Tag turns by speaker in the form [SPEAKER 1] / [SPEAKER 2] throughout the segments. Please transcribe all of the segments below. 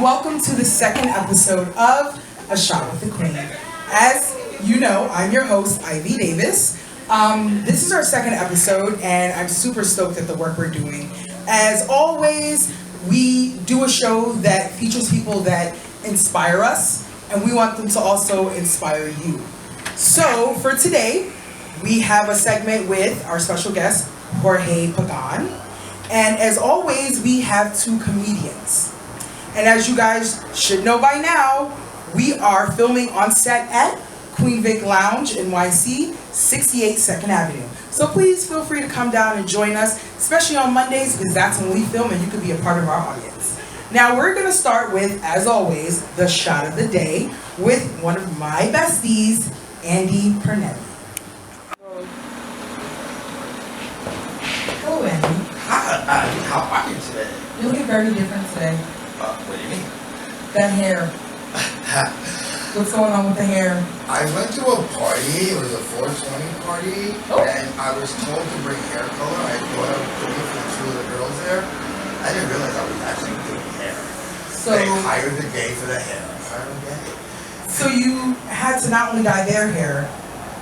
[SPEAKER 1] welcome to the second episode of A Shot with the Queen. As you know, I'm your host, Ivy Davis. This is our second episode, and I'm super stoked at the work we're doing. As always, we do a show that features people that inspire us, and we want them to also inspire you. So for today, we have a segment with our special guest, Jorge Pagan. And as always, we have two comedians. And as you guys should know by now, we are filming on set at Queen Vic Lounge, NYC, 68 2nd Avenue. So please feel free to come down and join us, especially on Mondays, because that's when we film and you can be a part of our audience. Now we're gonna start with, as always, the shot of the day with one of my besties, Andy Pernetti. Hello, Andy.
[SPEAKER 2] Hi, how are you today?
[SPEAKER 1] You're looking very different today.
[SPEAKER 2] What do you mean?
[SPEAKER 1] That hair. What's going on with the hair?
[SPEAKER 2] I went to a party, it was a 420 party, and I was told to bring hair color. I thought I was doing it for the two of the girls there. I didn't realize I was actually doing hair. So they hired the gay for the hair. I hired the gay.
[SPEAKER 1] So you had to not only dye their hair,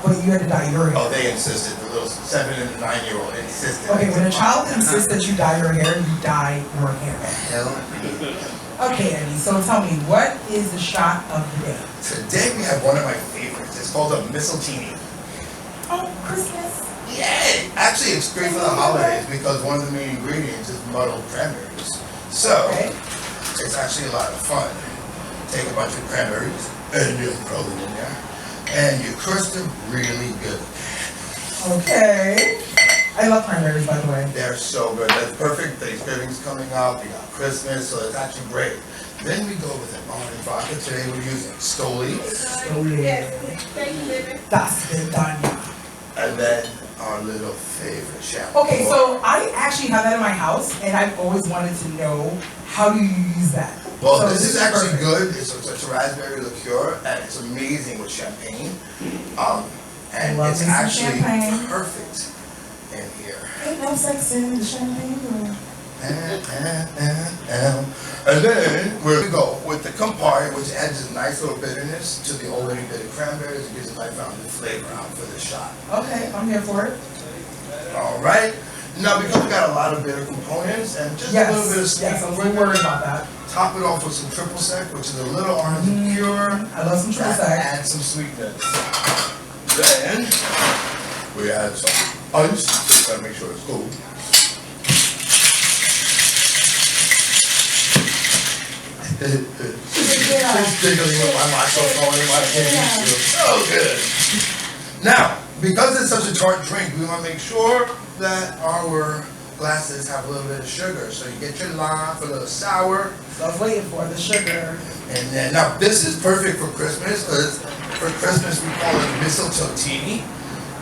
[SPEAKER 1] but you had to dye your hair.
[SPEAKER 2] Oh, they insisted. The little 7 and 9-year-old insisted.
[SPEAKER 1] Okay, when a child insists that you dye your hair, you dye your hair.
[SPEAKER 2] Hell.
[SPEAKER 1] Okay, Andy, so tell me, what is the shot of the day?
[SPEAKER 2] Today we have one of my favorites. It's called a mistletoe.
[SPEAKER 1] Oh, Christmas.
[SPEAKER 2] Yeah, actually it's great for the holidays because one of the main ingredients is muddled cranberries. So, it's actually a lot of fun. Take a bunch of cranberries and you throw them in there. And you crush them really good.
[SPEAKER 1] Okay. I love cranberries, by the way.
[SPEAKER 2] They're so good. That's perfect. Thanksgiving's coming up. We got Christmas, so it's actually great. Then we go with an orange vodka. Today we're using Stoli.
[SPEAKER 1] That's the Danya.
[SPEAKER 2] And then our little favorite champagne.
[SPEAKER 1] Okay, so I actually have that in my house, and I've always wanted to know, how do you use that?
[SPEAKER 2] Well,
[SPEAKER 1] so
[SPEAKER 2] this is actually good. It's a raspberry liqueur, and it's amazing with champagne. And it's actually perfect in here.
[SPEAKER 1] Ain't no sex in the champagne room.
[SPEAKER 2] And then we're going to go with the Campari, which adds a nice little bitterness to the already bitter cranberries. It gives a nice rounded flavor out for the shot.
[SPEAKER 1] Okay, I'm here for it.
[SPEAKER 2] All right. Now, because we got a lot of bitter components and just a little bit of sweet,
[SPEAKER 1] I'm really worried about that.
[SPEAKER 2] Top it off with some triple sec, which is a little orange liqueur.
[SPEAKER 1] I love some triple sec.
[SPEAKER 2] Add some sweetness. Then we add some ice. Gotta make sure it's cool. Just tickling with my microphone in my hand. So good. Now, because it's such a tart drink, we want to make sure that our glasses have a little bit of sugar. So you get your lime, a little sour.
[SPEAKER 1] So I was waiting for the sugar.
[SPEAKER 2] And then, now this is perfect for Christmas, because for Christmas we call it mistletoe.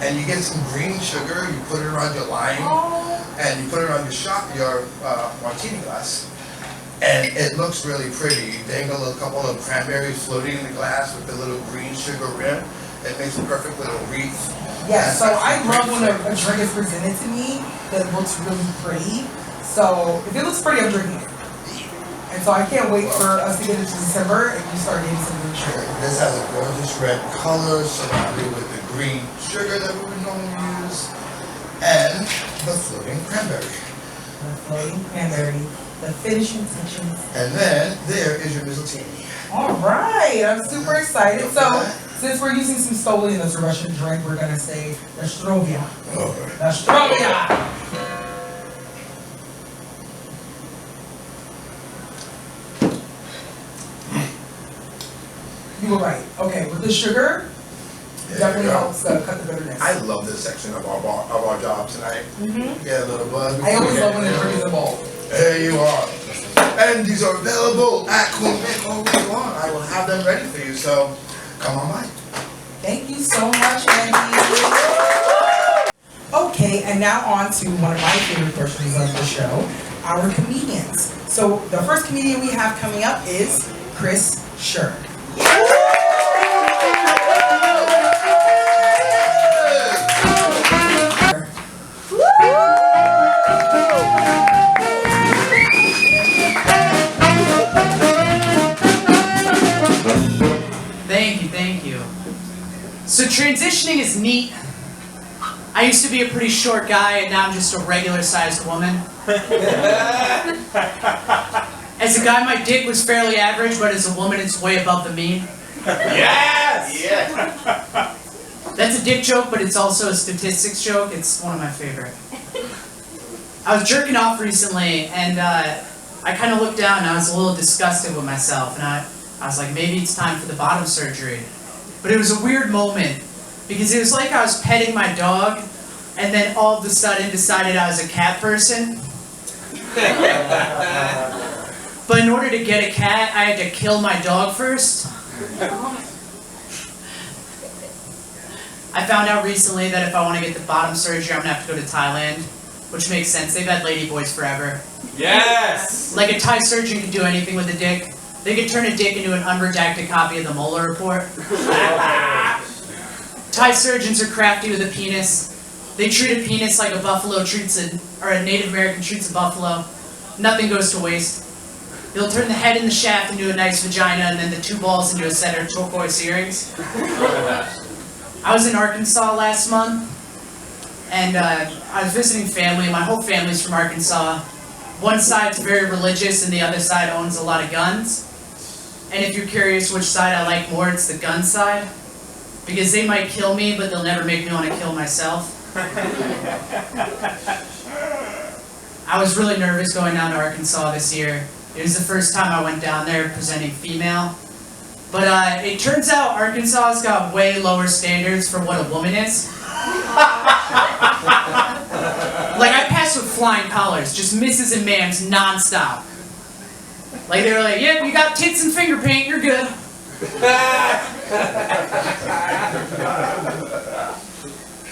[SPEAKER 2] And you get some green sugar, you put it around your lime, and you put it on your martini glass. And it looks really pretty. You dangle a couple of cranberries floating in the glass with the little green sugar rim. It makes a perfect little wreath.
[SPEAKER 1] Yeah, so I love when a drink is presented to me that looks really pretty. So if it looks pretty, I'm drinking it. And so I can't wait for us to get into December and you start getting some green sugar.
[SPEAKER 2] This has a gorgeous red color surrounded with the green sugar that we would normally use. And the floating cranberry.
[SPEAKER 1] The floating cranberry. The finishing touches.
[SPEAKER 2] And then there is your mistletoe.
[SPEAKER 1] All right, I'm super excited. So since we're using some Stoli in this Russian drink, we're gonna say Nastrovia. Nastrovia. You were right. Okay, with the sugar, definitely helps cut the bitterness.
[SPEAKER 2] I love this section of our job tonight. Get a little buzz.
[SPEAKER 1] I always love when the drink is involved.
[SPEAKER 2] There you are. And these are available at Queen Vic all week long. I will have them ready for you, so come on by.
[SPEAKER 1] Thank you so much, Andy. Okay, and now on to one of my favorite portions of the show, our comedians. So the first comedian we have coming up is Sher.
[SPEAKER 3] transitioning is neat. I used to be a pretty short guy, and now I'm just a regular-sized woman. As a guy, my dick was fairly average, but as a woman, it's way above the mean.
[SPEAKER 4] Yes!
[SPEAKER 3] Yeah. That's a dick joke, but it's also a statistics joke. It's one of my favorite. I was jerking off recently, and I kind of looked down, and I was a little disgusted with myself, and I was like, maybe it's time for the bottom surgery. But it was a weird moment, because it was like I was petting my dog, and then all of a sudden decided I was a cat person. But in order to get a cat, I had to kill my dog first. I found out recently that if I want to get the bottom surgery, I'm going to have to go to Thailand, which makes sense. They've had ladyboys forever.
[SPEAKER 4] Yes!
[SPEAKER 3] Like a Thai surgeon can do anything with a dick. They can turn a dick into an unredacted copy of the Mueller report. Thai surgeons are crafty with a penis. They treat a penis like a buffalo treats or a Native American treats a buffalo. Nothing goes to waste. They'll turn the head and the shaft into a nice vagina, and then the two balls into a set of turquoise earrings. I was in Arkansas last month, and I was visiting family. My whole family's from Arkansas. One side's very religious, and the other side owns a lot of guns. And if you're curious which side I like more, it's the gun side. Because they might kill me, but they'll never make me want to kill myself. I was really nervous going down to Arkansas this year. It was the first time I went down there presenting female. But it turns out Arkansas's got way lower standards for what a woman is. Like, I passed with flying colors, just misses and ma'ams nonstop. Like, they were like, yep, you got tits and finger paint, you're good.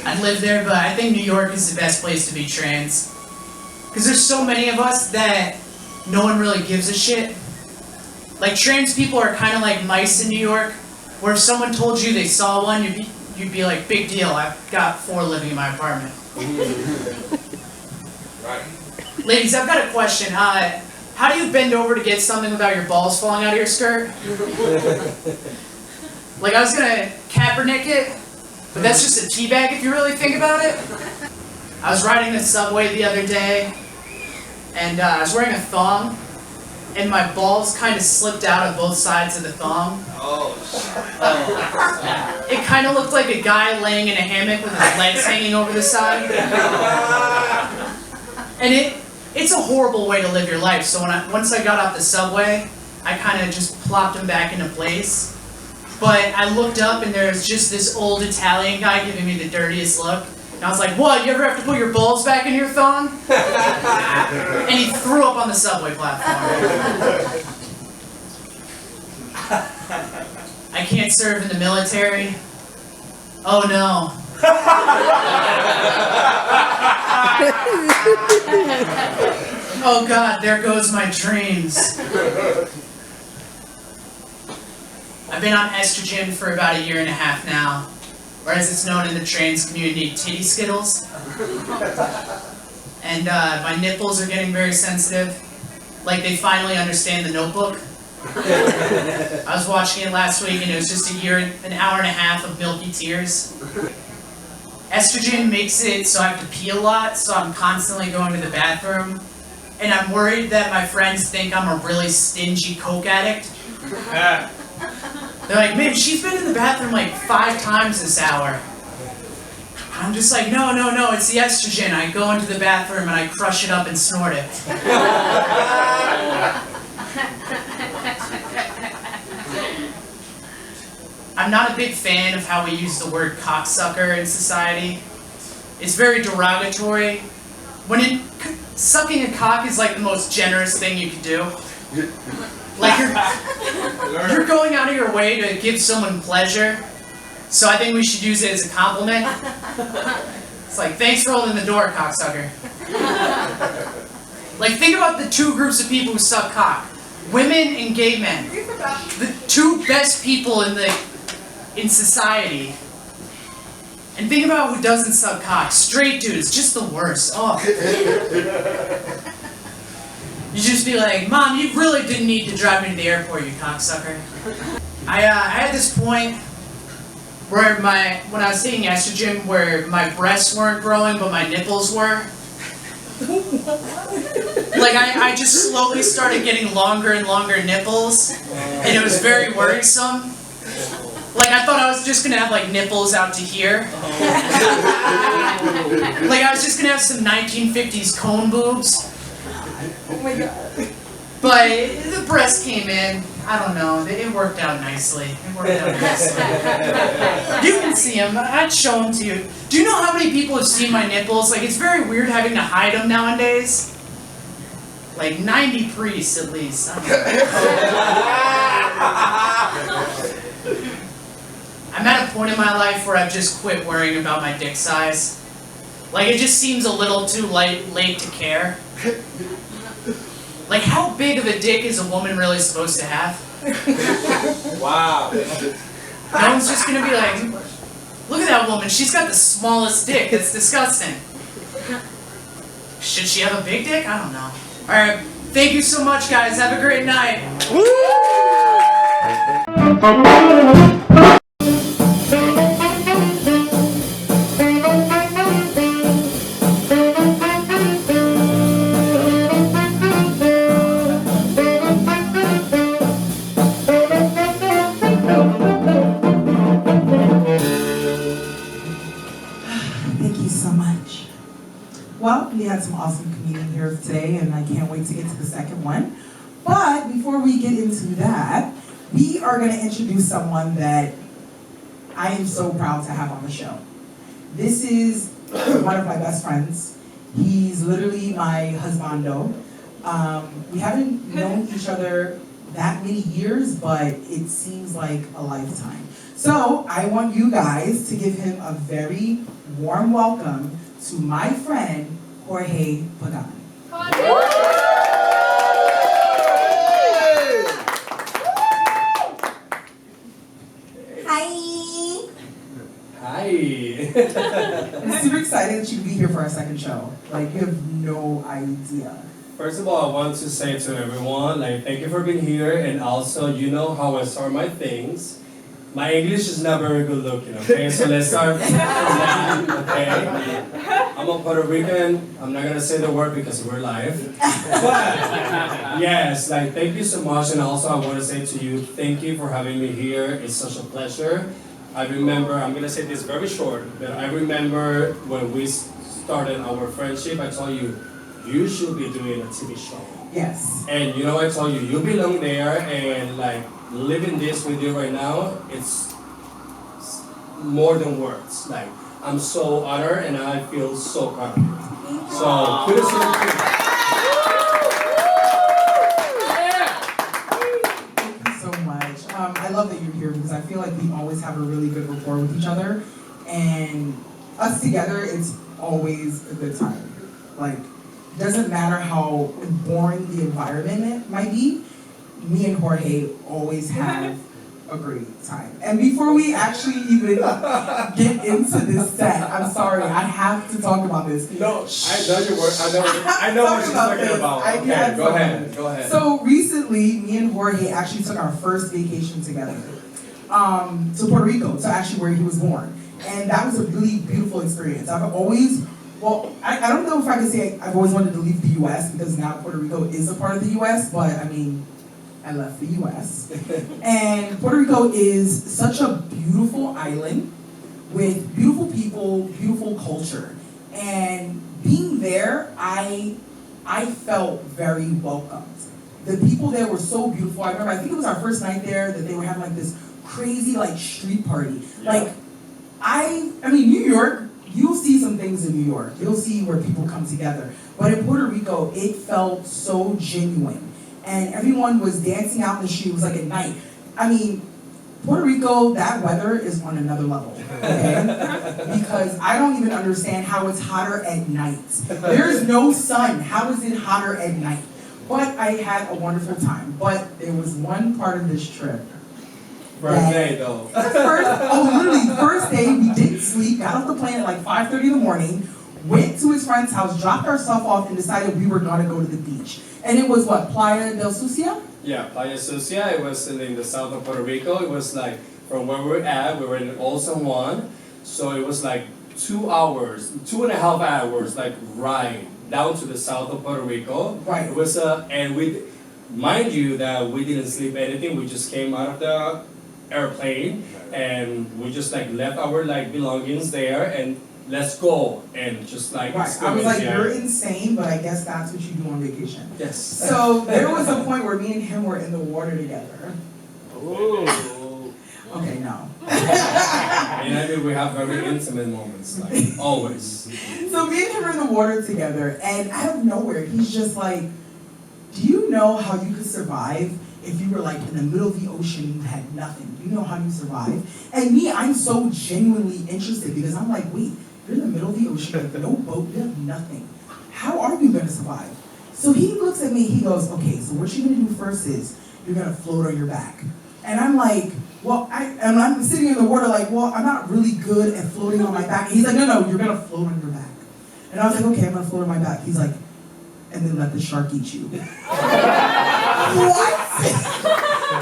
[SPEAKER 3] I'd live there, but I think New York is the best place to be trans. Because there's so many of us that no one really gives a shit. Like, trans people are kind of like mice in New York, where if someone told you they saw one, you'd be like, big deal, I've got 4 living in my apartment. Ladies, I've got a question. How do you bend over to get something without your balls falling out of your skirt? Like, I was gonna Kaepernick it, but that's just a teabag if you really think about it. I was riding the subway the other day, and I was wearing a thong, and my balls kind of slipped out of both sides of the thong.
[SPEAKER 4] Oh,
[SPEAKER 3] It kind of looked like a guy laying in a hammock with his legs hanging over the side. And it's a horrible way to live your life. So once I got off the subway, I kind of just plopped them back into place. But I looked up and there was just this old Italian guy giving me the dirtiest look. And I was like, what, you ever have to put your balls back in your thong? And he threw up on the subway platform. I can't serve in the military. Oh no. Oh God, there goes my dreams. I've been on estrogen for about 1.5 years now, or as it's known in the trans community, titty skittles. And my nipples are getting very sensitive. Like they finally understand The Notebook. I was watching it last week and it was just an hour and a half of milky tears. Estrogen makes it so I have to pee a lot, so I'm constantly going to the bathroom. And I'm worried that my friends think I'm a really stingy coke addict. They're like, man, she's been in the bathroom like 5 times this hour. I'm just like, no, it's the estrogen. I go into the bathroom and I crush it up and snort it. I'm not a big fan of how we use the word cocksucker in society. It's very derogatory. Sucking a cock is like the most generous thing you can do. Like you're going out of your way to give someone pleasure. So I think we should use it as a compliment. It's like, thanks for holding the door, cocksucker. Like, think about the 2 groups of people who suck cock. Women and gay men. The 2 best people in society. And think about who doesn't suck cock. Straight dudes, just the worst. Oh. You just be like, Mom, you really didn't need to drive me to the airport, you cocksucker. I had this point where when I was taking estrogen, where my breasts weren't growing, but my nipples were. Like, I just slowly started getting longer and longer nipples, and it was very worrisome. Like, I thought I was just gonna have, like, nipples out to here. Like, I was just gonna have some 1950s cone boobs.
[SPEAKER 1] Oh my god.
[SPEAKER 3] But the breast came in. I don't know. It worked out nicely. It worked out nicely. You can see them. I'd show them to you. Do you know how many people have seen my nipples? Like, it's very weird having to hide them nowadays. Like 90 priests at least. I don't know. I'm at a point in my life where I've just quit worrying about my dick size. Like, it just seems a little too late to care. Like, how big of a dick is a woman really supposed to have?
[SPEAKER 4] Wow.
[SPEAKER 3] No one's just gonna be like, look at that woman, she's got the smallest dick, that's disgusting. Should she have a big dick? I don't know. Alright, thank you so much, guys. Have a great night.
[SPEAKER 1] Well, we had some awesome comedians here today, and I can't wait to get to the second one. But before we get into that, we are going to introduce someone that I am so proud to have on the show. This is one of my best friends. He's literally my husbando. We haven't known each other that many years, but it seems like a lifetime. So I want you guys to give him a very warm welcome to my friend, Jorge Pagan.
[SPEAKER 5] Hi.
[SPEAKER 4] Hi.
[SPEAKER 1] I'm super excited that you could be here for our second show. Like, you have no idea.
[SPEAKER 4] First of all, I want to say to everyone, like, thank you for being here, and also, you know how I start my things. My English is not very good looking, okay? So let's start from that, okay? I'm a Puerto Rican. I'm not gonna say the word because we're live. But, yes, like, thank you so much, and also I want to say to you, thank you for having me here. It's such a pleasure. I remember, I'm gonna say this very short, but I remember when we started our friendship, I told you, you should be doing a TV show.
[SPEAKER 1] Yes.
[SPEAKER 4] And you know, I told you, you belong there, and like, living this with you right now, it's more than words. Like, I'm so honored and I feel so proud of you. So, kudos to you.
[SPEAKER 1] Thank you so much. I love that you're here because I feel like we always have a really good rapport with each other. And us together, it's always a good time. Like, doesn't matter how boring the environment might be, me and Jorge always have a great time. And before we actually even get into this set, I'm sorry, I have to talk about this.
[SPEAKER 4] No, I know your word. I know what you're talking about. Okay, go ahead.
[SPEAKER 1] So recently, me and Jorge actually took our first vacation together to Puerto Rico, to actually where he was born. And that was a really beautiful experience. I've always, well, I don't know if I can say I've always wanted to leave the U.S. because now Puerto Rico is a part of the U.S., but I mean, I left the U.S. And Puerto Rico is such a beautiful island with beautiful people, beautiful culture. And being there, I felt very welcomed. The people there were so beautiful. I remember, I think it was our first night there that they were having like this crazy like street party. Yeah. Like, I mean, New York, you'll see some things in New York. You'll see where people come together. But in Puerto Rico, it felt so genuine. And everyone was dancing out in the street. It was like at night. I mean, Puerto Rico, that weather is on another level, okay? Because I don't even understand how it's hotter at night. There's no sun. How is it hotter at night? But I had a wonderful time. But there was one part of this trip.
[SPEAKER 4] First day, though.
[SPEAKER 1] Literally, the first day, we didn't sleep, got off the plane at like 5:30 in the morning, went to his friend's house, dropped our stuff off, and decided we were gonna go to the beach. And it was what, Playa del Sucia?
[SPEAKER 4] Yeah, Playa Sucia. It was in the south of Puerto Rico. It was like from where we were in Old San Juan, so it was like 2 hours, 2.5 hours, like ride down to the south of Puerto Rico.
[SPEAKER 1] Right.
[SPEAKER 4] It was and mind you that we didn't sleep anything. We just came out of the airplane and we just like left our like belongings there and let's go and just like.
[SPEAKER 1] Right. I was like, you're insane, but I guess that's what you do on vacation.
[SPEAKER 4] Yes.
[SPEAKER 1] So there was a point where me and him were in the water together.
[SPEAKER 4] Ooh.
[SPEAKER 1] Okay, no.
[SPEAKER 4] And I think we have very intimate moments, like always.
[SPEAKER 1] So me and him were in the water together, and out of nowhere, he's just like, do you know how you could survive if you were like in the middle of the ocean and you had nothing? Do you know how you survive? And me, I'm so genuinely interested because I'm like, wait, you're in the middle of the ocean, like no boat, you have nothing. How are you gonna survive? So he looks at me, he goes, okay, so what you're gonna do first is you're gonna float on your back. And I'm like, well, I'm sitting in the water like, well, I'm not really good at floating on my back. And he's like, no, you're gonna float on your back. And I was like, okay, I'm gonna float on my back. He's like, and then let the shark eat you. What?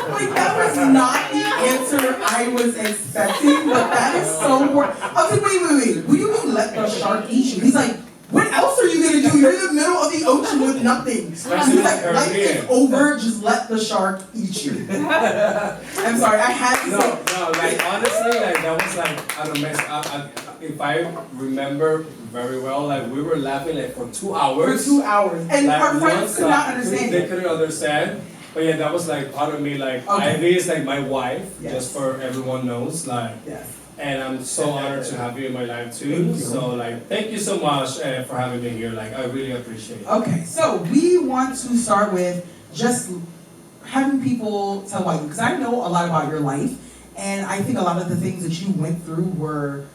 [SPEAKER 1] Like, that was not the answer I was expecting, but that is so weird. I was like, wait. What do you mean let the shark eat you? He's like, what else are you gonna do? You're in the middle of the ocean with nothing. He's like, life is over, just let the shark eat you. I'm sorry, I had to say.
[SPEAKER 4] No, like honestly, like that was like, I don't know, if I remember very well, like we were laughing like for 2 hours.
[SPEAKER 1] For 2 hours. And
[SPEAKER 4] like,
[SPEAKER 1] our friends could not understand
[SPEAKER 4] They
[SPEAKER 1] it.
[SPEAKER 4] couldn't understand. But yeah, that was like part of me, like
[SPEAKER 1] Okay.
[SPEAKER 4] Ivy is like my wife,
[SPEAKER 1] Yes.
[SPEAKER 4] just for everyone knows, like.
[SPEAKER 1] Yes.
[SPEAKER 4] And I'm so honored to have you in my life
[SPEAKER 1] Thank
[SPEAKER 4] too.
[SPEAKER 1] you.
[SPEAKER 4] So like, thank you so much for having me here. Like, I really appreciate it.
[SPEAKER 1] Okay, so we want to start with just having people tell about you, because I know a lot about your life, and I think a lot of the things that you went through were,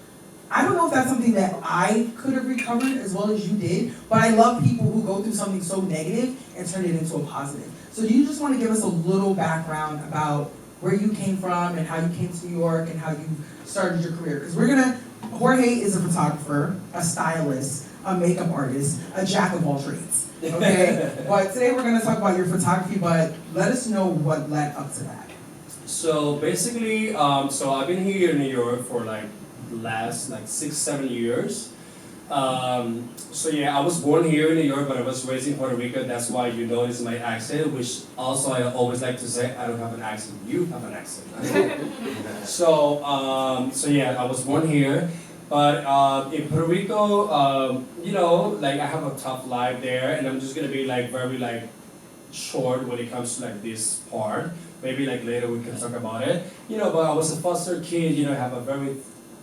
[SPEAKER 1] I don't know if that's something that I could have recovered as well as you did, but I love people who go through something so negative and turn it into a positive. So do you just want to give us a little background about where you came from and how you came to New York and how you started your career? Because Jorge is a photographer, a stylist, a makeup artist, a jack of all trades, okay? But today we're gonna talk about your photography, but let us know what led up to that.
[SPEAKER 4] So basically, so I've been here in New York for like the last like 6-7 years. So yeah, I was born here in New York, but I was raised in Puerto Rico. That's why you notice my accent, which also I always like to say, I don't have an accent. You have an accent. So yeah, I was born here, but in Puerto Rico, you know, like I have a tough life there, and I'm just gonna be like very like short when it comes to like this part. Maybe like later we can talk about it. You know, but I was a foster kid. You know, I have a very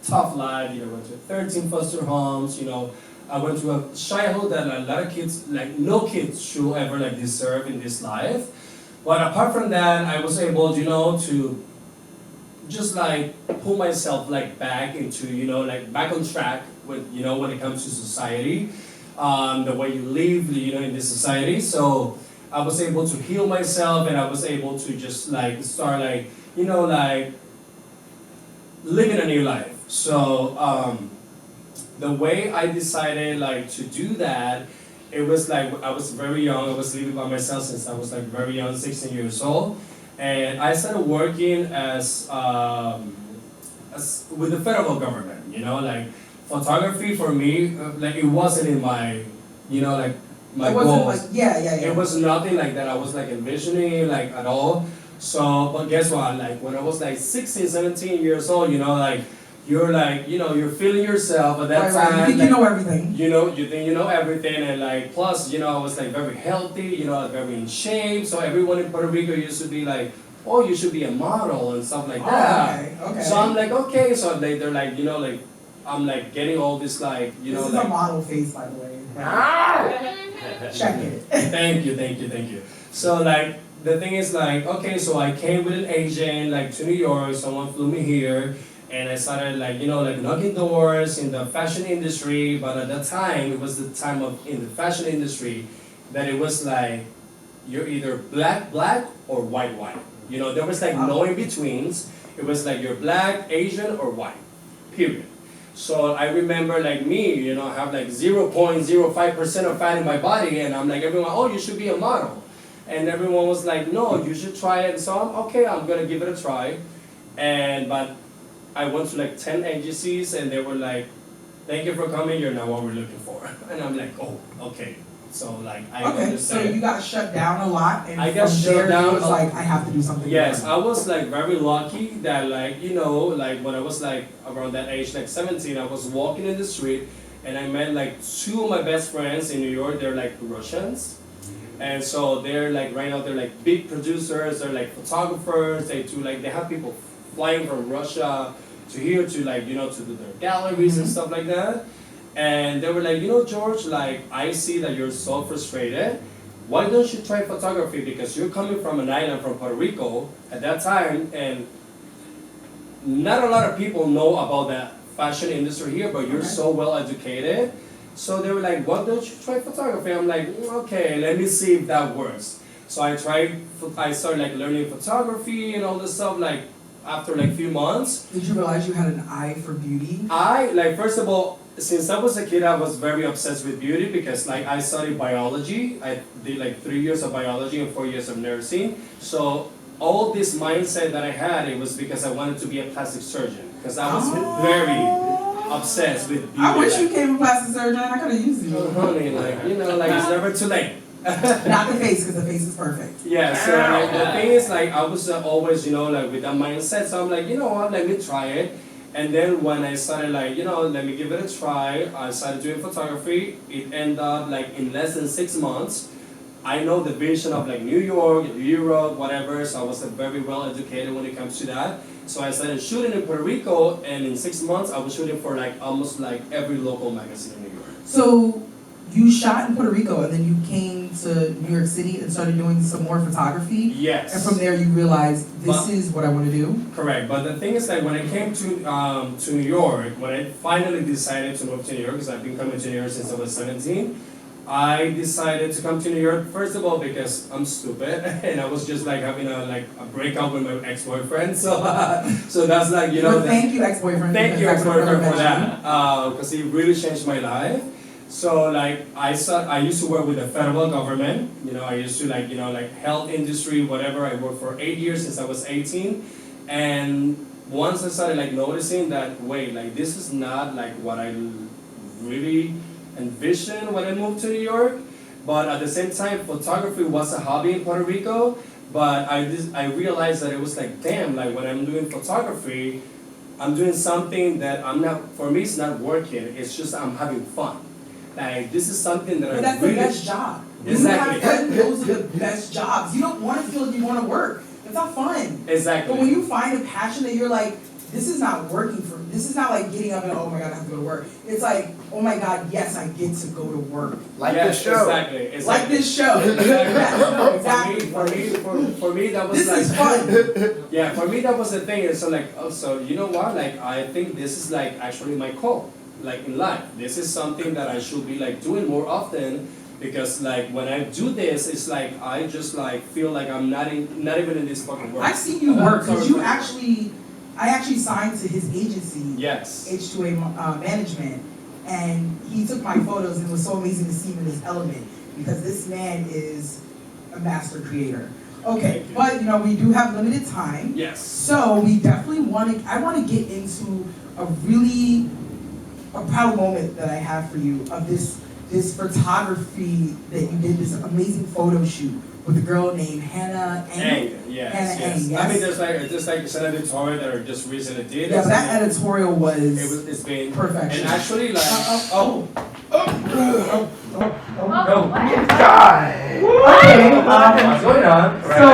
[SPEAKER 4] tough life. You know, went to 13 foster homes. You know, I went to a childhood that a lot of kids, like no kids, should ever like deserve in this life. But apart from that, I was able, you know, to just like pull myself like back into, you know, like back on track with, you know, when it comes to society, the way you live, you know, in this society. So I was able to heal myself, and I was able to just like start like, you know, like living a new life. So the way I decided like to do that, it was like I was very young. I was living by myself since I was like very young, 16 years old, and I started working as with the federal government. You know, like photography for me, like it wasn't in my, you know, like my goals.
[SPEAKER 1] Like, yeah.
[SPEAKER 4] It was nothing like that I was like envisioning like at all. So, but guess what? Like when I was like 16, 17 years old, you know, like you're like, you know, you're feeling yourself at that time.
[SPEAKER 1] You think
[SPEAKER 4] like,
[SPEAKER 1] you know everything.
[SPEAKER 4] You know, you think you know everything, and like plus, you know, I was like very healthy, you know, very in shape. So everyone in Puerto Rico used to be like, oh, you should be a model and stuff like that.
[SPEAKER 1] Okay.
[SPEAKER 4] So I'm like, okay. So they're like, you know, like I'm like getting all this like, you know,
[SPEAKER 1] this is
[SPEAKER 4] like
[SPEAKER 1] a model face, by the way. Check it.
[SPEAKER 4] Thank you. So like the thing is like, okay, so I came with an agent like to New York. Someone flew me here, and I started like, you know, like knocking doors in the fashion industry. But at that time, it was the time of in the fashion industry that it was like you're either black or white. You know, there was like no in betweens. It was like you're black, Asian, or white. Period. So I remember like me, you know, I have like 0.05% of fat in my body, and I'm like everyone, oh, you should be a model. And everyone was like, no, you should try it. So I'm gonna give it a try. But I went to like 10 agencies, and they were like, "Thank you for coming. You're not what we're looking for." And I'm like, "Oh, okay." So like I
[SPEAKER 1] Okay, so
[SPEAKER 4] understand.
[SPEAKER 1] you got shut down a lot, and
[SPEAKER 4] I got
[SPEAKER 1] from
[SPEAKER 4] shut
[SPEAKER 1] there
[SPEAKER 4] down
[SPEAKER 1] you was
[SPEAKER 4] a-
[SPEAKER 1] like, I have to do something.
[SPEAKER 4] Yes, I
[SPEAKER 1] different.
[SPEAKER 4] was like very lucky that like like when I was like around that age, like 17, I was walking in the street and I met like two of my best friends in New York. They're like Russians, and so they're like right now they're like big producers. They're like photographers. They have people flying from Russia to here to like to do their galleries and stuff like that. And they were like, George, like I see that you're so frustrated. Why don't you try photography? Because you're coming from an island from Puerto Rico at that time, and not a lot of people know about the fashion industry here, but you're so well educated. So they were like, why don't you try photography? I'm like, okay, let me see if that works. So I started like learning photography and all this stuff like after like few months.
[SPEAKER 1] Did you realize you had an eye for beauty?
[SPEAKER 4] First of all, since I was a kid, I was very obsessed with beauty because like I studied biology. I did like 3 years of biology and 4 years of nursing. So all this mindset that I had, it was because I wanted to be a plastic surgeon because I was very obsessed with beauty.
[SPEAKER 1] I wish you came a plastic surgeon. I could have used you.
[SPEAKER 4] Honey, like it's never too late.
[SPEAKER 1] Not the face, because the face is perfect.
[SPEAKER 4] Yeah, so like the thing is like I was always like with that mindset. So I'm like, you know what, let me try it. And then when I started like, let me give it a try, I started doing photography. It ended up like in less than 6 months. I know the vision of like New York, Europe, whatever, so I was very well educated when it comes to that. So I started shooting in Puerto Rico, and in 6 months I was shooting for like almost like every local magazine in New York.
[SPEAKER 1] So you shot in Puerto Rico, and then you came to New York City and started doing some more photography?
[SPEAKER 4] Yes.
[SPEAKER 1] And from there you realized, this is what I want to do?
[SPEAKER 4] Correct, but the thing is that when I came to New York, when I finally decided to move to New York, because I've been coming to New York since I was 17, I decided to come to New York, first of all, because I'm stupid, and I was just like having a breakup with my ex-boyfriend, so that's like,
[SPEAKER 1] Well, thank you, ex-boyfriend.
[SPEAKER 4] Thank you,
[SPEAKER 1] because that's what
[SPEAKER 4] ex-boyfriend, for
[SPEAKER 1] I
[SPEAKER 4] that, because he really changed my life. So like I used to work with the federal government. I used to like health industry, whatever. I worked for 8 years since I was 18, and once I started like noticing that wait, like this is not like what I really envisioned when I moved to New York. But at the same time, photography was a hobby in Puerto Rico. But I realized that it was like damn, like when I'm doing photography, I'm doing something that for me it's not working. It's just I'm having fun. Like this is something that
[SPEAKER 1] But that's
[SPEAKER 4] really
[SPEAKER 1] the best job.
[SPEAKER 4] Exactly.
[SPEAKER 1] You have fun, those are the best jobs. You don't want to feel like you want to work. It's not fun.
[SPEAKER 4] Exactly.
[SPEAKER 1] But when you find a passion that you're like, this is not working for me. This is not like getting up and, oh my God, I have to go to work. It's like, oh my God, yes, I get to go to work.
[SPEAKER 2] Like
[SPEAKER 4] yes,
[SPEAKER 2] this show.
[SPEAKER 4] Exactly.
[SPEAKER 1] Like this show. Exactly.
[SPEAKER 4] For me, that was
[SPEAKER 1] This
[SPEAKER 4] like
[SPEAKER 1] is fun.
[SPEAKER 4] yeah, for me that was the thing. So like, also, you know what? Like, I think this is like actually my call, like in life. This is something that I should be like doing more often, because like when I do this, it's like I just like feel like I'm not even in this fucking world.
[SPEAKER 1] I've seen you work because I actually signed to his agency.
[SPEAKER 4] Yes.
[SPEAKER 1] H2A Management, and he took my photos, and it was so amazing to see him in his element, because this man is a master creator. Okay, but we do have limited time.
[SPEAKER 4] Yes.
[SPEAKER 1] So we definitely I want to get into a proud moment that I have for you of this photography that you did, this amazing photo shoot with a girl named Hannah Eng.
[SPEAKER 4] Yes,
[SPEAKER 1] Hannah
[SPEAKER 4] yes.
[SPEAKER 1] Eng, yes.
[SPEAKER 4] I mean, there's like an editorial that I just recently did.
[SPEAKER 1] Yeah, but that editorial was
[SPEAKER 4] it's been
[SPEAKER 1] perfection.
[SPEAKER 4] And actually, like,
[SPEAKER 2] Die!
[SPEAKER 1] Okay,
[SPEAKER 4] what's going on?
[SPEAKER 1] so,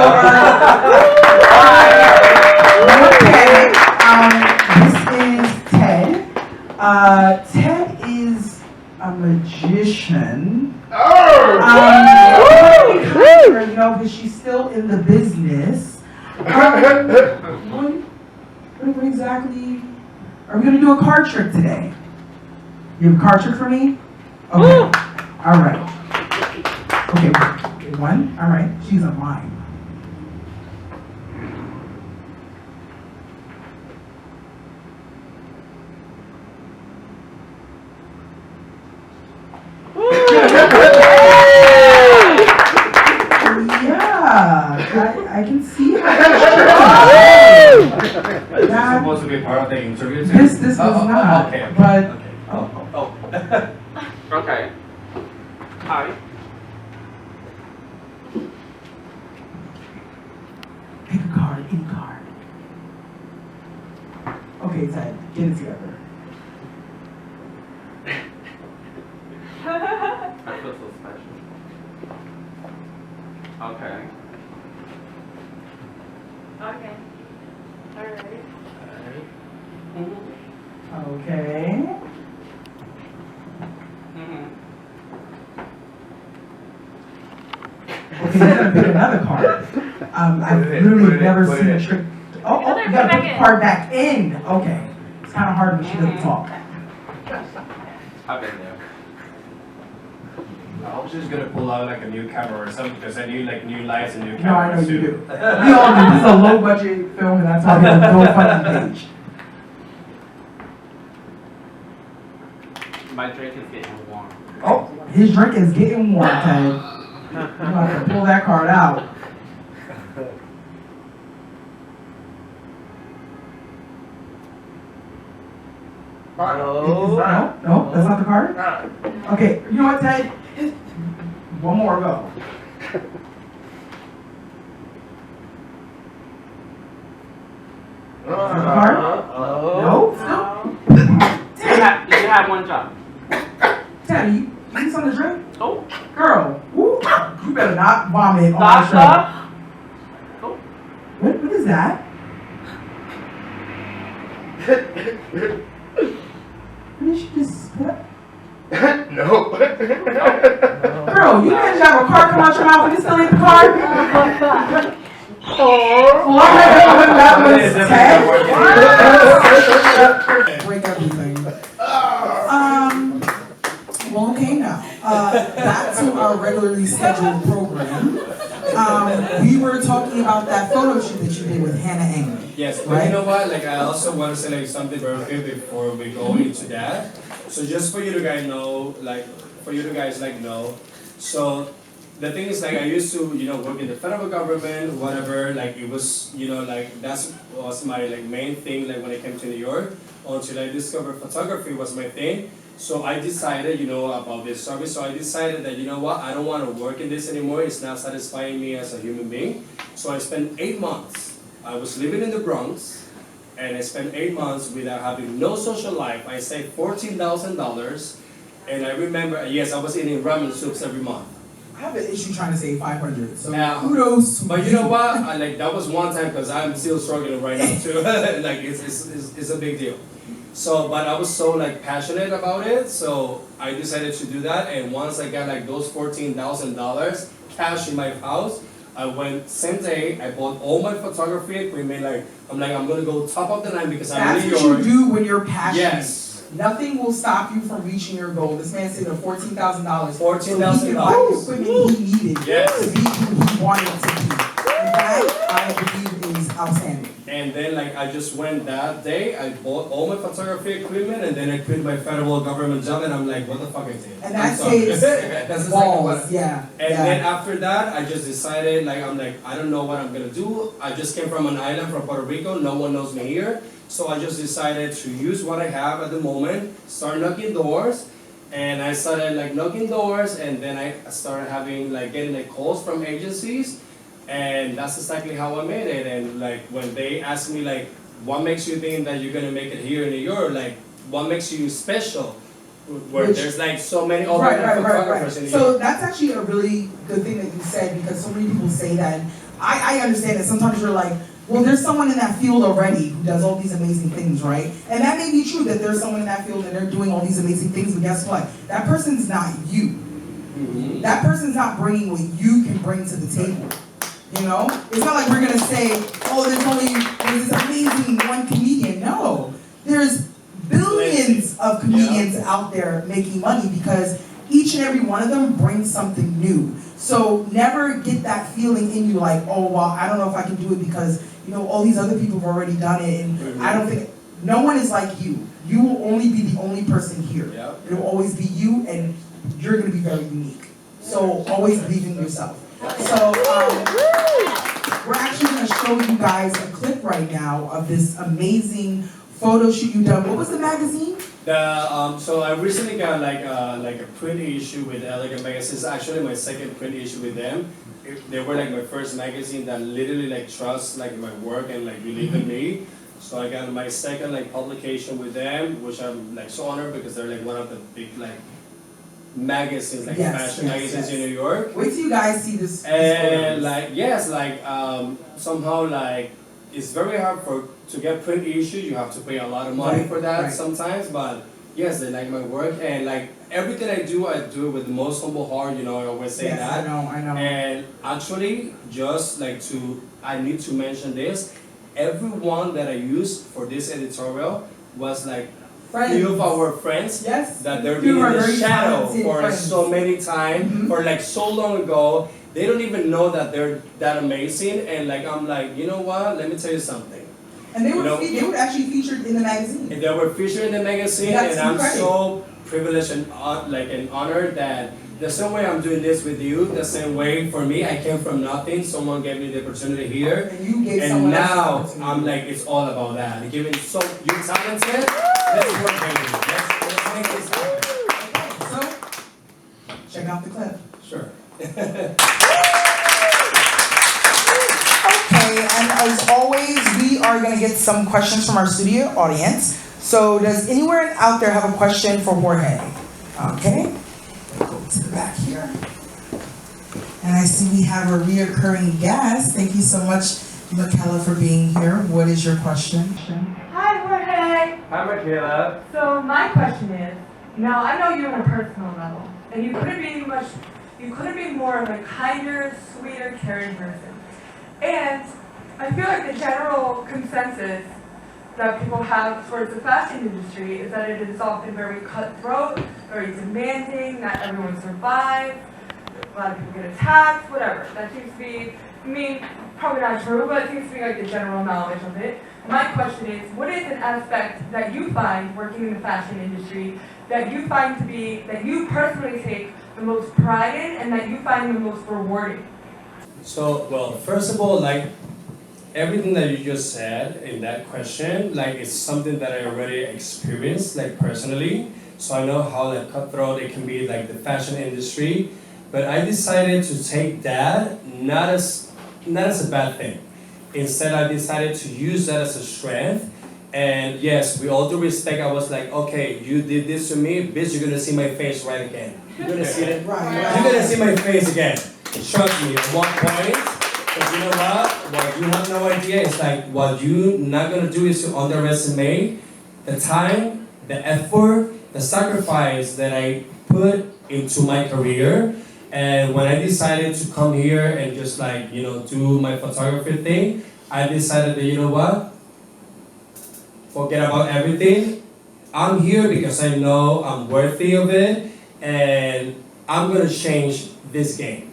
[SPEAKER 1] this is Ted. Ted is a magician. Because she's still in the business. What exactly? Are we going to do a card trick today? You have a card trick for me? Okay. All right. Okay, one. All right. She's on mine. Yeah, I can see how. not.
[SPEAKER 4] Okay.
[SPEAKER 1] But
[SPEAKER 4] Okay.
[SPEAKER 1] oh,
[SPEAKER 5] Okay. Hi.
[SPEAKER 1] pick a card, any card. Okay, Ted, get it together.
[SPEAKER 5] I feel so special. Okay.
[SPEAKER 6] Okay. Alright.
[SPEAKER 1] Okay. Okay, you're gonna pick another card. I've
[SPEAKER 5] Put it in,
[SPEAKER 1] literally
[SPEAKER 5] put it in,
[SPEAKER 1] never
[SPEAKER 5] put
[SPEAKER 1] seen
[SPEAKER 5] it
[SPEAKER 1] a
[SPEAKER 5] in.
[SPEAKER 1] trick.
[SPEAKER 6] You
[SPEAKER 1] You gotta
[SPEAKER 6] gotta
[SPEAKER 1] put
[SPEAKER 6] put it
[SPEAKER 1] the card back in. Okay. It's kind of hard when she doesn't talk.
[SPEAKER 5] I've been there.
[SPEAKER 4] I was just gonna pull out like a new camera or something because I need like new lights and new
[SPEAKER 1] No, I know
[SPEAKER 4] cameras
[SPEAKER 1] you
[SPEAKER 4] too.
[SPEAKER 1] do. We all do. This is a low budget film, and that's why we have a GoFundMe page.
[SPEAKER 5] My drink is getting warm.
[SPEAKER 1] Oh, his drink is getting warm, Ted. You have to pull that card out. No, that's not the card? Okay, you know what, Ted? One more, go. Card? No? Still?
[SPEAKER 5] You have one job.
[SPEAKER 1] Ted, you need something to drink?
[SPEAKER 5] Oh.
[SPEAKER 1] Girl, woo, you better not vomit on the show.
[SPEAKER 5] Doctor. Oh.
[SPEAKER 1] What is that? What did she just spit up?
[SPEAKER 2] No.
[SPEAKER 1] Girl, you didn't have a card come out your mouth and it still ain't the card? Well, that was Ted. Break everything. Well, okay now. Back to our regularly scheduled program. We were talking about that photo shoot that you did with Hannah Engler.
[SPEAKER 4] Yes, but
[SPEAKER 1] Right?
[SPEAKER 4] you know what? Like I also want to say like something very quick before we go into that. So just for you to guys know, know. So the thing is like I used to, work in the federal government, whatever, like it was, like that was my like main thing like when I came to New York until I discovered photography was my thing. So I decided, about this service. So I decided that, you know what, I don't want to work in this anymore. It's not satisfying me as a human being. So I spent 8 months. I was living in the Bronx, and I spent 8 months without having no social life. I saved $14,000, and I remember, yes, I was eating ramen soups every month.
[SPEAKER 1] I have an issue trying to save 500, so
[SPEAKER 4] Yeah.
[SPEAKER 1] kudos to
[SPEAKER 4] But you know what? That was one time because I'm still struggling right now too. Like it's a big deal. So, but I was so like passionate about it, so I decided to do that. And once I got like those $14,000 cash in my house, I went same day. I bought all my photography equipment. I'm gonna go top of the line because I'm
[SPEAKER 1] That's
[SPEAKER 4] in New
[SPEAKER 1] what
[SPEAKER 4] York.
[SPEAKER 1] you do when you're passionate.
[SPEAKER 4] Yes.
[SPEAKER 1] Nothing will stop you from reaching your goal. This man saved $14,000.
[SPEAKER 4] $14,000.
[SPEAKER 1] So he could buy the equipment he needed
[SPEAKER 4] Yes.
[SPEAKER 1] to be who he wanted to be. And that, I believe, is outstanding.
[SPEAKER 4] And then I just went that day, I bought all my photography equipment, and then I quit my federal government job, and I'm like, what the fuck I did?
[SPEAKER 1] And that
[SPEAKER 4] That's
[SPEAKER 1] saves
[SPEAKER 4] exactly
[SPEAKER 1] balls, yeah.
[SPEAKER 4] And
[SPEAKER 1] yeah.
[SPEAKER 4] then after that, I just decided, I don't know what I'm gonna do. I just came from an island from Puerto Rico, no one knows me here. So I just decided to use what I have at the moment, start knocking doors. And I started knocking doors, and then I started getting calls from agencies. And that's exactly how I made it. And when they ask me what makes you think that you're gonna make it here in New York, what makes you special? Where there's so many other photographers in New York.
[SPEAKER 1] So that's actually a really good thing that you said, because so many people say that. And I understand that sometimes you're like, well, there's someone in that field already who does all these amazing things, right? And that may be true that there's someone in that field and they're doing all these amazing things, but guess what? That person's not you.
[SPEAKER 4] Mm-hmm.
[SPEAKER 1] That person's not bringing what you can bring to the table. It's not like we're gonna say, oh, there's this amazing one comedian. No, there's billions of comedians out there making money because each and every one of them brings something new. So never get that feeling in you like, oh, well, I don't know if I can do it because, all these other people have already done it, and I don't think, no one is like you. You will only be the only person here.
[SPEAKER 4] Yep.
[SPEAKER 1] It will always be you, and you're gonna be very unique. So always believe in yourself. So we're actually going to show you guys a clip right now of this amazing photo shoot you've done. What was the magazine?
[SPEAKER 4] So I recently got like a print issue with Elegant Magazine. It's actually my second print issue with them. They were like my first magazine that literally like trusts like my work and like believe in me. So I got my second like publication with them, which I'm like so honored because they're like one of the big like magazines, like fashion magazines in New York.
[SPEAKER 1] Wait till you guys see this.
[SPEAKER 4] And like somehow like it's very hard to get print issues. You have to pay a lot of money for that sometimes. But yes, they like my work, and like everything I do it with the most humble heart. You know, I always say that.
[SPEAKER 1] I know.
[SPEAKER 4] And actually, just like I need to mention this. Everyone that I used for this editorial was like few of our friends that they're been in the shadow for so many times, for like so long ago. They don't even know that they're that amazing, and like I'm like, you know what? Let me tell you something.
[SPEAKER 1] And they were actually featured in the magazine.
[SPEAKER 4] And they were featured in the magazine, and I'm so privileged and honored that the same way I'm doing this with you, the same way for me, I came from nothing. Someone gave me the opportunity here,
[SPEAKER 1] and you gave
[SPEAKER 4] someone else the opportunity. I'm like, it's all about that. You're talented. Let's work, baby. Let's make this happen.
[SPEAKER 1] So, check out the clip.
[SPEAKER 4] Sure.
[SPEAKER 1] Okay, and as always, we are going to get some questions from our studio audience. So does anyone out there have a question for Jorge? Okay, go to the back here. And I see we have a reoccurring guest. Thank you so much, Michaela, for being here. What is your question?
[SPEAKER 6] Hi, Jorge.
[SPEAKER 5] Hi, Michaela.
[SPEAKER 6] So my question is, now I know you on a personal level, and you couldn't be more of a kinder, sweeter, caring person. And I feel like the general consensus that people have towards the fashion industry is that it is often very cutthroat, very demanding, not everyone survives, a lot of people get attacked, whatever. That seems to be, I mean, probably not true, but it seems to be like the general knowledge of it. My question is, what is an aspect that you find working in the fashion industry that you find to be, that you personally take the most pride in and that you find the most rewarding?
[SPEAKER 4] So, well, first of all, like, everything that you just said in that question, like, it's something that I already experienced, like, personally. So I know how, like, cutthroat it can be, like, the fashion industry. But I decided to take that not as a bad thing. Instead, I decided to use that as a strength. And yes, with all due respect, I was like, okay, you did this to me, bitch, you're gonna see my face right again. You're gonna see it. You're gonna see my face again. Trust me, at one point, because you know what you have no idea is like, what you're not gonna do is to underestimate the time, the effort, the sacrifice that I put into my career. And when I decided to come here and just like, you know, do my photography thing, I decided that, you know what? Forget about everything. I'm here because I know I'm worthy of it, and I'm gonna change this game.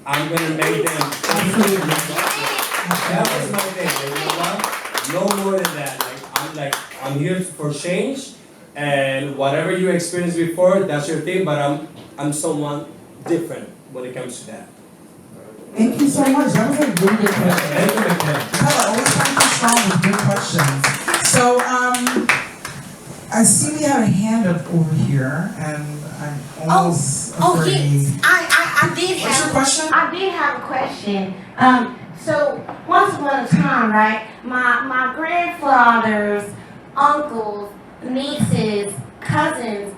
[SPEAKER 4] I'm gonna make them completely That was my thing. Like, you know what? No more than that. I'm here for change, and whatever you experienced before, that's your thing. But I'm someone different when it comes to that.
[SPEAKER 1] Thank you so much. That was a really good question.
[SPEAKER 4] Thank you, Michaela.
[SPEAKER 1] Always trying to be strong with good questions. So, I see we have a hand up over here, and I'm almost afraid.
[SPEAKER 7] Yes, I did have.
[SPEAKER 1] What's your question?
[SPEAKER 7] I did have a question. So once upon a time, right, my grandfather's uncles, nieces, cousins,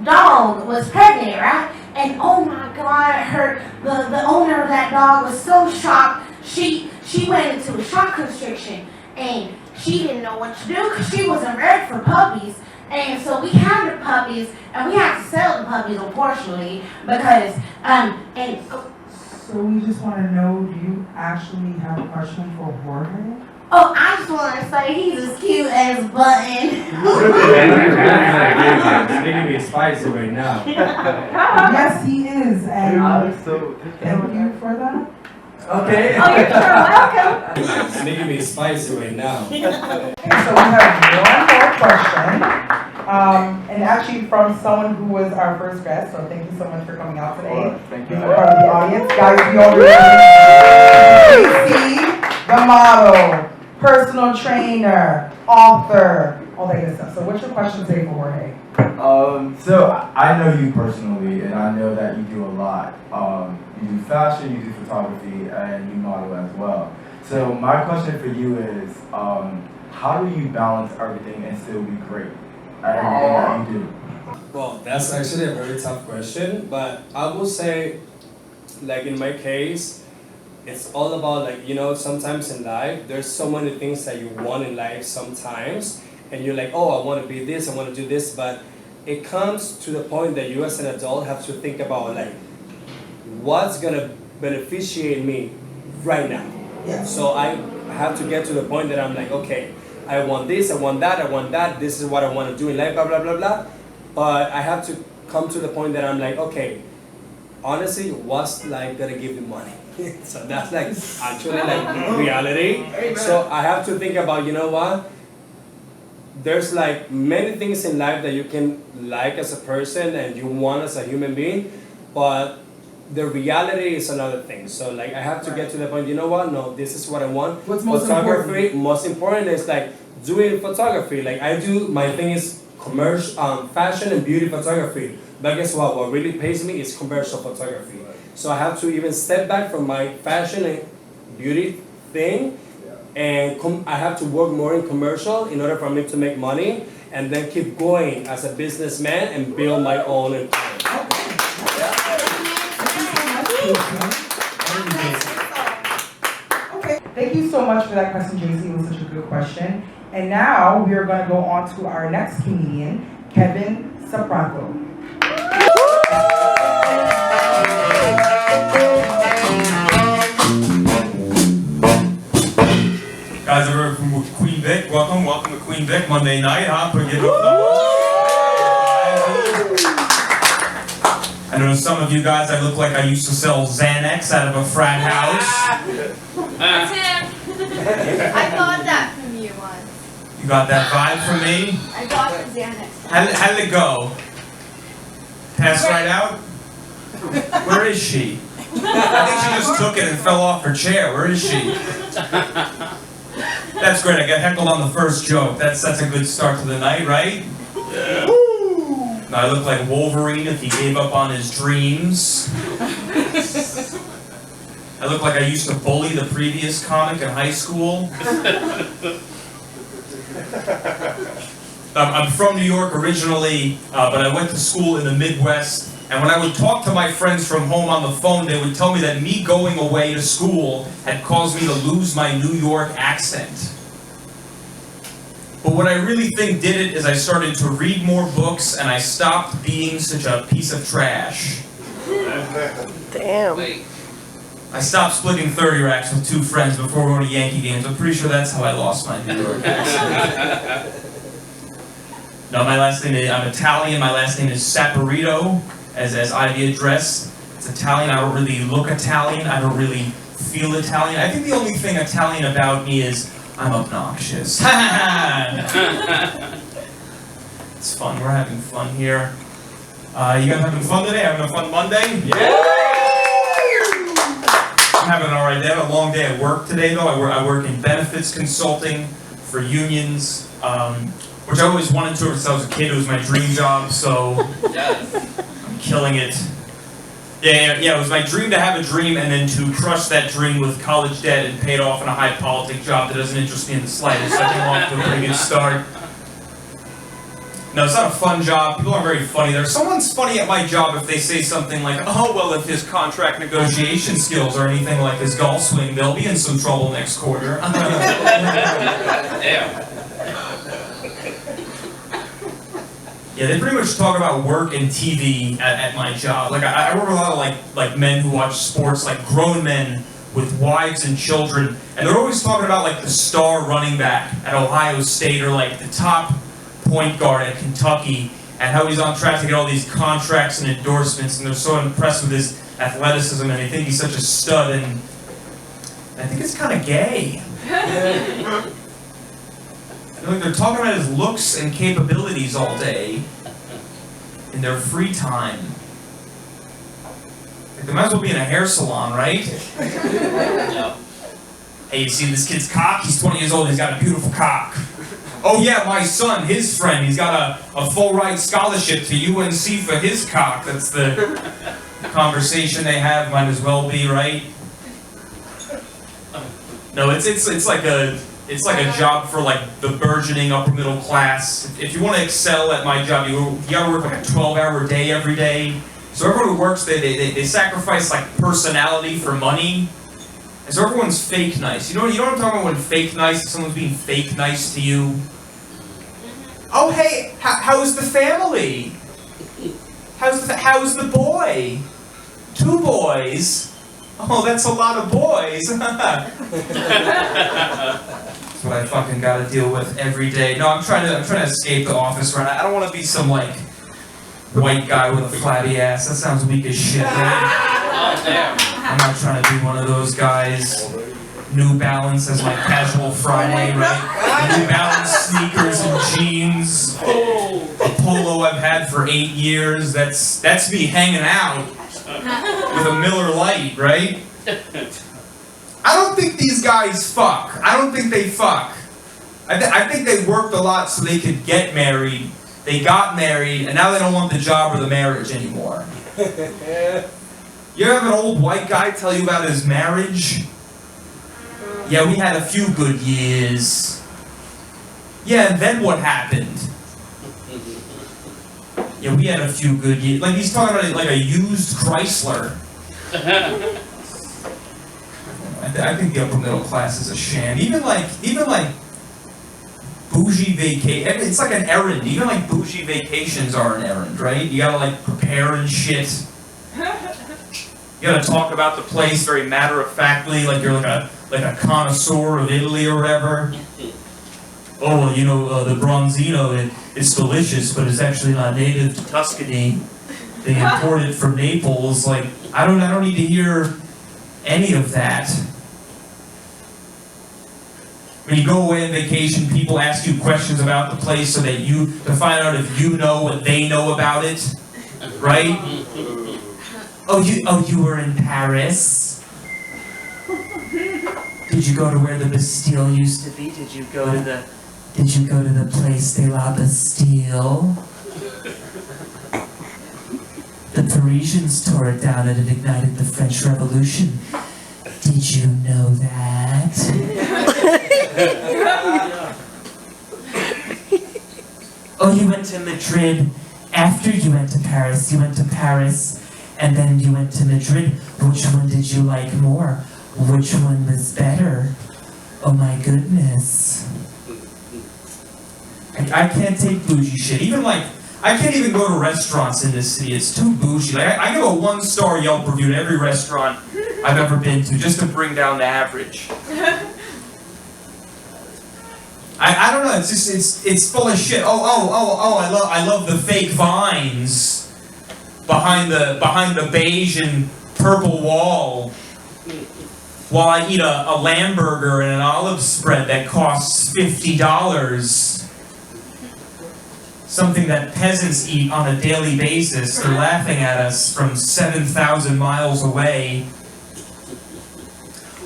[SPEAKER 7] dog was pregnant, right? And oh my God, the owner of that dog was so shocked. She went into a shock constriction, and she didn't know what to do because she wasn't ready for puppies. And so we had the puppies, and we had to sell the puppies, unfortunately, because
[SPEAKER 1] So we just want to know, do you actually have a question for Jorge?
[SPEAKER 7] oh, I just want to say he's as cute as Button.
[SPEAKER 4] It's making me spicy right now.
[SPEAKER 1] Yes, he is, and
[SPEAKER 5] So,
[SPEAKER 1] thank you for that.
[SPEAKER 4] Okay.
[SPEAKER 7] Oh, you're welcome.
[SPEAKER 4] It's making me spicy right now.
[SPEAKER 1] Okay, so we have one more question. And actually from someone who was our first guest, so thank you so much for coming out today.
[SPEAKER 5] Thank you.
[SPEAKER 1] Being a part of the audience. Guys, we already see the model, personal trainer, author, all that good stuff. So what's your question today for Jorge?
[SPEAKER 8] So I know you personally, and I know that you do a lot. You do fashion, you do photography, and you model as well. So my question for you is, how do you balance everything and still be great at everything that you do?
[SPEAKER 4] Well, that's actually a very tough question, but I will say, like in my case, it's all about like, you know, sometimes in life, there's so many things that you want in life sometimes, and you're like, oh, I want to be this, I want to do this, but it comes to the point that you as an adult have to think about like, what's gonna beneficiate me right now.
[SPEAKER 1] Yeah.
[SPEAKER 4] So I have to get to the point that I'm like, okay, I want this, I want that, this is what I want to do in life, blah, blah, blah, blah. But I have to come to the point that I'm like, okay, honestly, what's life gonna give me money? So that's like actually like reality. So I have to think about, you know what? There's like many things in life that you can like as a person and you want as a human being, but the reality is another thing. So like I have to get to the point, you know what? No, this is what I want.
[SPEAKER 1] What's most
[SPEAKER 4] photography,
[SPEAKER 1] important?
[SPEAKER 4] most important is like doing photography. Like I do, my thing is commercial, fashion and beauty photography. But guess what? What really pays me is commercial photography. So I have to even step back from my fashion and beauty thing, and I have to work more in commercial in order for me to make money, and then keep going as a businessman and build my own empire.
[SPEAKER 1] Okay, thank you so much for that question, JC. It was such a good question. And now we are going to go on to our next comedian, Kevin Sapatio.
[SPEAKER 9] Guys, we're from Queen Vic. Welcome to Queen Vic Monday night, huh? I know some of you guys, I look like I used to sell Xanax out of a frat house.
[SPEAKER 10] That's him. I got that from you once.
[SPEAKER 9] You got that vibe from me?
[SPEAKER 10] I got the Xanax.
[SPEAKER 9] How did it go? Pass right out? Where is she? I think she just took it and fell off her chair. Where is she? That's great. I got heckled on the first joke. That's a good start to the night, right? Yeah. Now I look like Wolverine if he gave up on his dreams. I look like I used to bully the previous comic in high school. I'm from New York originally, but I went to school in the Midwest. And when I would talk to my friends from home on the phone, they would tell me that me going away to school had caused me to lose my New York accent. But what I really think did it is I started to read more books and I stopped being such a piece of trash.
[SPEAKER 11] Damn.
[SPEAKER 9] I stopped splitting 30 racks with two friends before going to Yankee games. I'm pretty sure that's how I lost my New York accent. No, my last name is, I'm Italian. My last name is Sapatio, as Ivy addressed. It's Italian. I don't really look Italian. I don't really feel Italian. I think the only thing Italian about me is I'm obnoxious. It's fun. We're having fun here. You guys having fun today? Having a fun Monday? Yeah! I'm having an alright day. I had a long day at work today, though. I work in benefits consulting for unions, which I always wanted to since I was a kid. It was my dream job, so I'm killing it. Yeah, it was my dream to have a dream and then to crush that dream with college debt and pay it off in a high-politic job that doesn't interest me in the slightest. I came off to a pretty good start. No, it's not a fun job. People aren't very funny there. Someone's funny at my job if they say something like, oh, well, if his contract negotiation skills are anything like his golf swing, they'll be in some trouble next quarter. Yeah, they pretty much talk about work and TV at my job. Like, I work with a lot of like men who watch sports, like grown men with wives and children, and they're always talking about like the star running back at Ohio State or like the top point guard at Kentucky and how he's on track to get all these contracts and endorsements, and they're so impressed with his athleticism and they think he's such a stud, and I think it's kind of gay. Like they're talking about his looks and capabilities all day in their free time. Like they might as well be in a hair salon, right? Hey, you see this kid's cock? He's 20 years old, he's got a beautiful cock. Oh yeah, my son, his friend, he's got a full ride scholarship to UNC for his cock. That's the conversation they have, might as well be, right? No, it's like a job for like the burgeoning upper middle class. If you want to excel at my job, you gotta work like a 12-hour day every day. So everyone who works there, they sacrifice like personality for money. And so everyone's fake nice. You know what I'm talking about when fake nice, if someone's being fake nice to you? Oh hey, how's the family? How's the boy? 2 boys? Oh, that's a lot of boys. That's what I fucking gotta deal with every day. No, I'm trying to escape the office right now. I don't want to be some like white guy with a flabby ass. That sounds weak as shit, right?
[SPEAKER 5] Oh, damn.
[SPEAKER 9] I'm not trying to be one of those guys. New Balance as my casual Friday, right? New Balance sneakers and jeans. A polo I've had for 8 years. That's me hanging out with a Miller Lite, right? I don't think these guys fuck. I don't think they fuck. I think they worked a lot so they could get married. They got married, and now they don't want the job or the marriage anymore. You ever have an old white guy tell you about his marriage? Yeah, we had a few good years. Yeah, and then what happened? Yeah, we had a few good years. Like he's talking about it like a used Chrysler. I think the upper middle class is a sham. Even like bougie vacation. It's like an errand. Even like bougie vacations are an errand, right? You gotta like prepare and shit. You gotta talk about the place very matter-of-factly, like you're like a connoisseur of Italy or whatever. Oh, well, you know, the Bronzino, it's delicious, but it's actually not native to Tuscany. They import it from Naples. Like, I don't need to hear any of that. When you go away on vacation, people ask you questions about the place to find out if you know what they know about it, right? Oh, you were in Paris? Did you go to where the Bastille used to be? Did you go to the Place de la Bastille? The Parisians tore it down and it ignited the French Revolution. Did you know that? Oh, you went to Madrid after you went to Paris. You went to Paris and then you went to Madrid. Which one did you like more? Which one was better? Oh my goodness. I can't take bougie shit. Even like, I can't even go to restaurants in this city. It's too bougie. Like, I give a 1-star Yelp review to every restaurant I've ever been to, just to bring down the average. I don't know. It's just it's full of shit. I love the fake vines behind the beige and purple wall, while I eat a lamb burger and an olive spread that costs $50. Something that peasants eat on a daily basis. They're laughing at us from 7,000 miles away.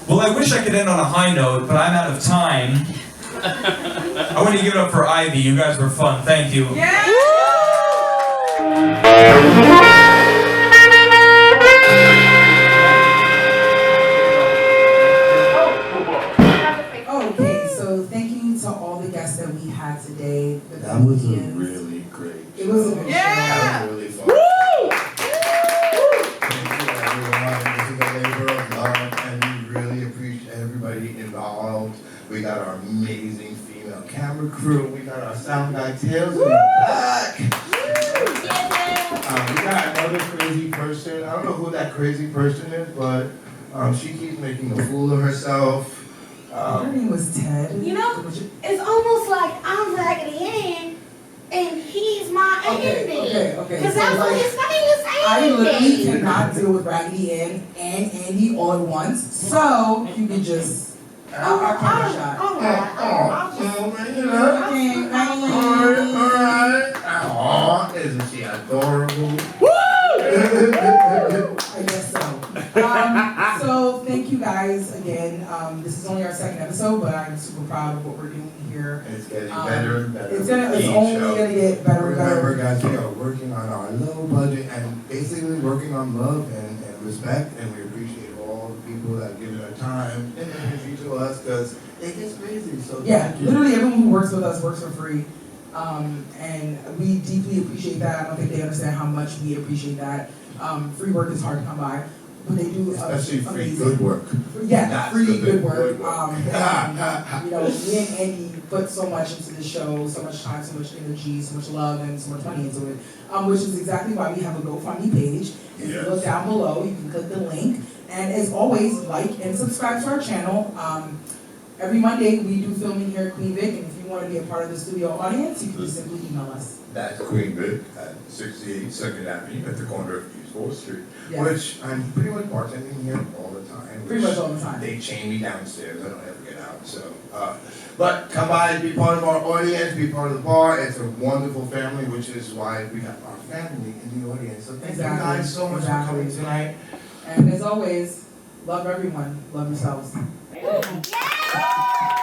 [SPEAKER 9] Well, I wish I could end on a high note, but I'm out of time. I want to give it up for Ivy. You guys were fun. Thank you.
[SPEAKER 6] Yeah!
[SPEAKER 1] Okay, so thank you to all the guests that we had today.
[SPEAKER 2] That was a really great show.
[SPEAKER 1] It was a good show.
[SPEAKER 2] That was really fun. Thank you everyone. This is a labor of love and we really appreciate everybody involved. We got our amazing female camera crew. We got our sound guy Tails in the back. We got another crazy person. I don't know who that crazy person is, but she keeps making a fool of herself.
[SPEAKER 1] Her name was Ted.
[SPEAKER 7] You know, it's almost like I'm Raggedy Ann and he's my Andy.
[SPEAKER 1] Okay.
[SPEAKER 7] Because that's what his name is, Andy.
[SPEAKER 1] I literally cannot deal with Raggedy Ann and Andy all at once, so you can just... I'll count a shot.
[SPEAKER 2] Alright. Isn't she adorable?
[SPEAKER 1] I guess so. So thank you guys. guys again. This is only our second episode, but I'm super proud of what we're doing here.
[SPEAKER 12] And it's getting better and better.
[SPEAKER 1] It's only gonna get better and better.
[SPEAKER 12] Remember, guys, we are working on our low budget and basically working on love and respect, and we appreciate all the people that give their time and energy to us because it gets crazy. So
[SPEAKER 1] Yeah,
[SPEAKER 12] thank you.
[SPEAKER 1] literally everyone who works with us works for free. And we deeply appreciate that. I don't think they understand how much we appreciate that. Free work is hard to come by, but they do
[SPEAKER 12] Especially free
[SPEAKER 1] amazing.
[SPEAKER 12] good work.
[SPEAKER 1] Yeah,
[SPEAKER 12] That's
[SPEAKER 1] free
[SPEAKER 12] the
[SPEAKER 1] good work.
[SPEAKER 12] good work.
[SPEAKER 1] Me and Andy put so much into the show, so much time, so much energy, so much love, and so much money into it. Which is exactly why we have a GoFundMe page. If you look down below, you can click the link. And as always, like and subscribe to our channel. Every Monday we do filming here at Queen Vic, and if you want to be a part of the studio audience, you can just simply email us.
[SPEAKER 12] That's Queen Vic at 68 2nd Avenue at the corner of East 4th Street,
[SPEAKER 1] Yeah.
[SPEAKER 12] which I'm pretty much bartending here all the time.
[SPEAKER 1] Pretty much all the time.
[SPEAKER 12] They chain me downstairs. I don't ever get out. So, but come by and be part of our audience, be part of the bar. It's a wonderful family, which is why we have our family in the audience. So thank you guys so much for coming tonight.
[SPEAKER 1] And as always, love everyone, love yourselves.
[SPEAKER 10] Yeah!